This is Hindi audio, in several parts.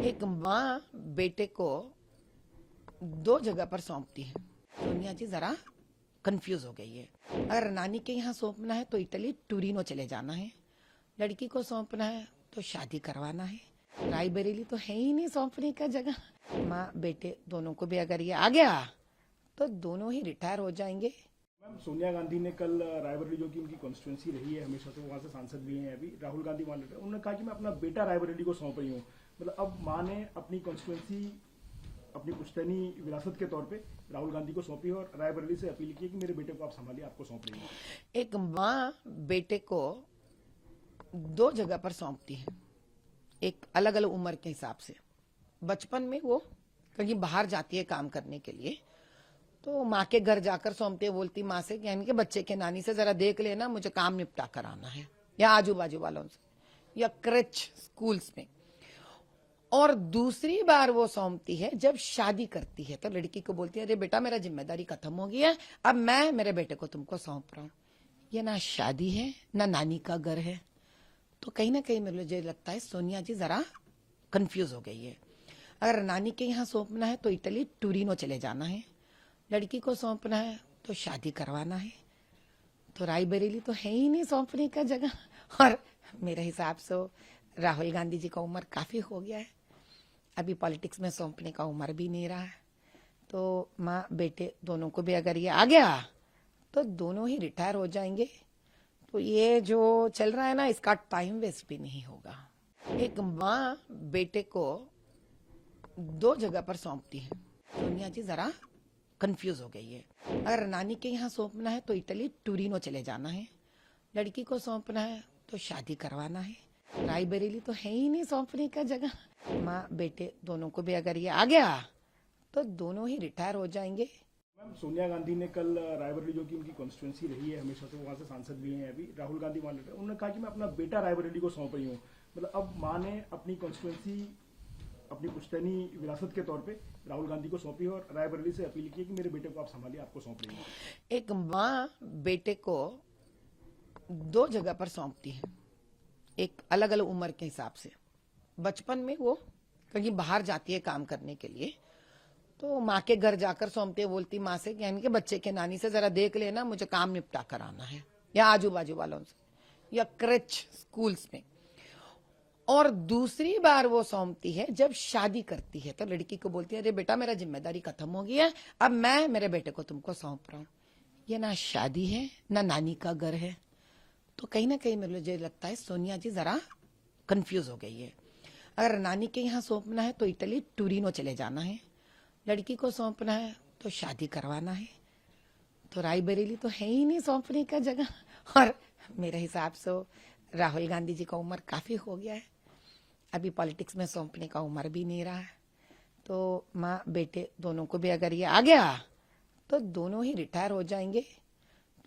एक माँ बेटे को दो जगह पर सौंपती है। सोनिया जी जरा कंफ्यूज हो गई है। अगर नानी के यहाँ सौंपना है तो इटली टूरिनो चले जाना है, लड़की को सौंपना है तो शादी करवाना है, रायबरेली तो है ही नहीं सौंपने का जगह। माँ बेटे दोनों को भी अगर ये आ गया तो दोनों ही रिटायर हो जाएंगे। मैम, सोनिया गांधी ने कल रायबरेली, जो कि उनकी कॉन्स्टिट्यूंसी रही है हमेशा से, वहां से सांसद भी हैं अभी, राहुल गांधी मान लेते हैं, उन्होंने कहा कि मैं अपना बेटा रायबरेली को सौंप रही हूँ। मतलब अब माँ ने अपनी कॉन्स्टिट्यूंसी, अपनी पुश्तैनी विरासत के तौर पे राहुल गांधी को सौंपी और रायबरेली से अपील की कि मेरे बेटे को आप संभालिए, आपको सौंप रही हूँ। एक माँ बेटे को दो जगह पर सौंपती है, एक अलग अलग उम्र के हिसाब से। बचपन में वो कहीं बाहर जाती है काम करने के लिए, तो माँ के घर जाकर सौंपते, बोलती माँ से यानी कि बच्चे के नानी से जरा देख लेना, मुझे काम निपटा कर आना है, या आजू बाजू वालों से, या क्रेच स्कूल्स में। और दूसरी बार वो सौंपती है जब शादी करती है, तो लड़की को बोलती है अरे बेटा मेरा जिम्मेदारी खत्म हो गया, अब मैं मेरे बेटे को तुमको सौंप रहा हूँ। ये ना शादी है ना नानी का घर है। तो कहीं ना कहीं मुझे लगता है सोनिया जी जरा कंफ्यूज हो गई है। अगर नानी के यहाँ सौंपना है तो इटली टूरिनो चले जाना है, लड़की को सौंपना है तो शादी करवाना है, तो रायबरेली तो है ही नहीं सौंपने का जगह। और मेरे हिसाब से राहुल गांधी जी का उम्र काफी हो गया है, अभी पॉलिटिक्स में सौंपने का उम्र भी नहीं रहा है। तो माँ बेटे दोनों को भी अगर ये आ गया तो दोनों ही रिटायर हो जाएंगे। तो ये जो चल रहा है ना, इसका टाइम वेस्ट भी नहीं होगा। एक माँ बेटे को दो जगह पर सौंपती है। सोनिया जी जरा कंफ्यूज हो गई है। अगर नानी के यहाँ सौंपना है तो इटली टूरिनो चले जाना है, लड़की को सौंपना है तो शादी करवाना है, रायबरेली तो है ही नहीं सौंपने का जगह। माँ बेटे दोनों को भी अगर ये आ गया तो दोनों ही रिटायर हो जाएंगे। मैम, सोनिया गांधी ने कल रायबरेली, जो कि उनकी कॉन्स्टिट्यूंसी रही है हमेशा से, वहां से सांसद भी हैं अभी, राहुल गांधी मान लेते हैं, उन्होंने कहा कि मैं अपना बेटा रायबरेली को सौंप रही हूँ। मतलब अब माँ ने अपनी कॉन्स्टिट्यूंसी, अपनी पुश्तैनी विरासत के तौर पे राहुल गांधी को सौंपी और रायबरेली से अपील की कि मेरे बेटे को आप संभालिए, आपको सौंप रही हूँ। एक माँ बेटे को दो जगह पर सौंपती है, एक अलग अलग उम्र के हिसाब से। बचपन में वो कहीं बाहर जाती है काम करने के लिए, तो माँ के घर जाकर सौंपते, बोलती माँ से यानी कि बच्चे के नानी से जरा देख लेना, मुझे काम निपटा कर आना है, या आजू बाजू वालों से, या क्रेच स्कूल्स में। और दूसरी बार वो सौंपती है जब शादी करती है, तो लड़की को बोलती है अरे बेटा मेरा जिम्मेदारी खत्म हो गया, अब मैं मेरे बेटे को तुमको सौंप रहा हूँ। ये ना शादी है ना नानी का घर है। तो कहीं ना कहीं मुझे लगता है सोनिया जी जरा कंफ्यूज हो गई है। अगर नानी के यहाँ सौंपना है तो इटली टूरिनो चले जाना है, लड़की को सौंपना है तो शादी करवाना है, तो रायबरेली तो है ही नहीं सौंपने का जगह। और मेरे हिसाब से राहुल गांधी जी का उम्र काफी हो गया है, अभी पॉलिटिक्स में सौंपने का उम्र भी नहीं रहा है। तो माँ बेटे दोनों को भी अगर ये आ गया तो दोनों ही रिटायर हो जाएंगे।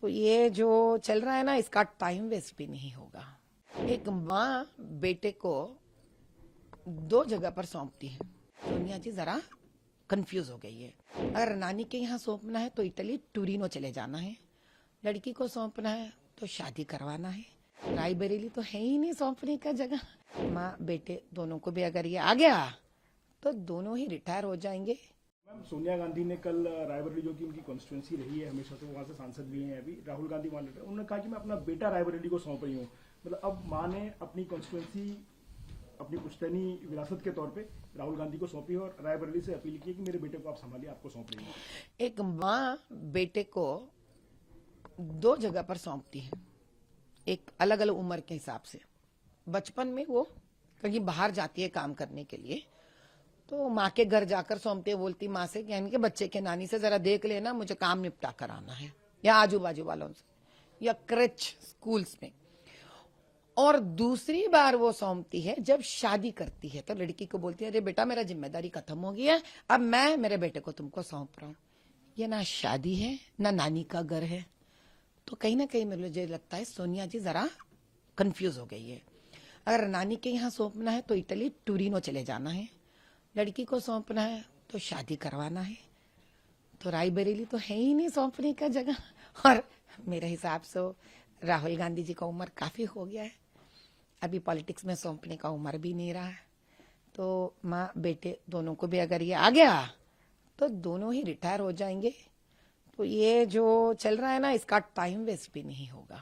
तो ये जो चल रहा है ना, इसका टाइम वेस्ट भी नहीं होगा। एक माँ बेटे को दो जगह पर सौंपती है। सोनिया जी जरा कंफ्यूज हो गई है। अगर नानी के यहाँ सौंपना है तो इटली टूरिनो चले जाना है, लड़की को सौंपना है तो शादी करवाना है, रायबरेली तो है ही नहीं सौंपने का जगह। माँ बेटे दोनों को भी अगर ये आ गया तो दोनों ही रिटायर हो जाएंगे। मैम, सोनिया गांधी ने कल रायबरेली, जो कि उनकी कॉन्स्टिट्यूंसी रही है हमेशा से, वहां से सांसद भी हैं अभी, राहुल गांधी मान लेते हैं, उन्होंने कहा कि मैं अपना बेटा रायबरेली को सौंप रही हूँ। मतलब अब माँ ने अपनी कॉन्स्टिट्यूंसी, अपनी पुश्तैनी विरासत के तौर पे राहुल गांधी को सौंपी और रायबरेली से अपील की कि मेरे बेटे को आप संभालिए, आपको सौंप रही हूँ। एक माँ बेटे को दो जगह पर सौंपती है, एक अलग अलग उम्र के हिसाब से। बचपन में वो कहीं बाहर जाती है काम करने के लिए, तो माँ के घर जाकर सौंपते, बोलती माँ से यानी कि बच्चे के नानी से जरा देख लेना, मुझे काम निपटा कर आना है, या आजू बाजू वालों से, या क्रेच स्कूल्स में। और दूसरी बार वो सौंपती है जब शादी करती है, तो लड़की को बोलती है अरे बेटा मेरा जिम्मेदारी खत्म हो गया, अब मैं मेरे बेटे को तुमको सौंप रहा हूँ। ये ना शादी है ना नानी का घर है। तो कहीं ना कहीं मुझे लगता है सोनिया जी जरा कंफ्यूज हो गई है। अगर नानी के यहाँ सौंपना है तो इटली टूरिनो चले जाना है, लड़की को सौंपना है तो शादी करवाना है, तो रायबरेली तो है ही नहीं सौंपने का जगह। और मेरे हिसाब से राहुल गांधी जी का उम्र काफी हो गया है, अभी पॉलिटिक्स में सौंपने का उम्र भी नहीं रहा है। तो माँ बेटे दोनों को भी अगर ये आ गया तो दोनों ही रिटायर हो जाएंगे। तो ये जो चल रहा है ना, इसका टाइम वेस्ट भी नहीं होगा।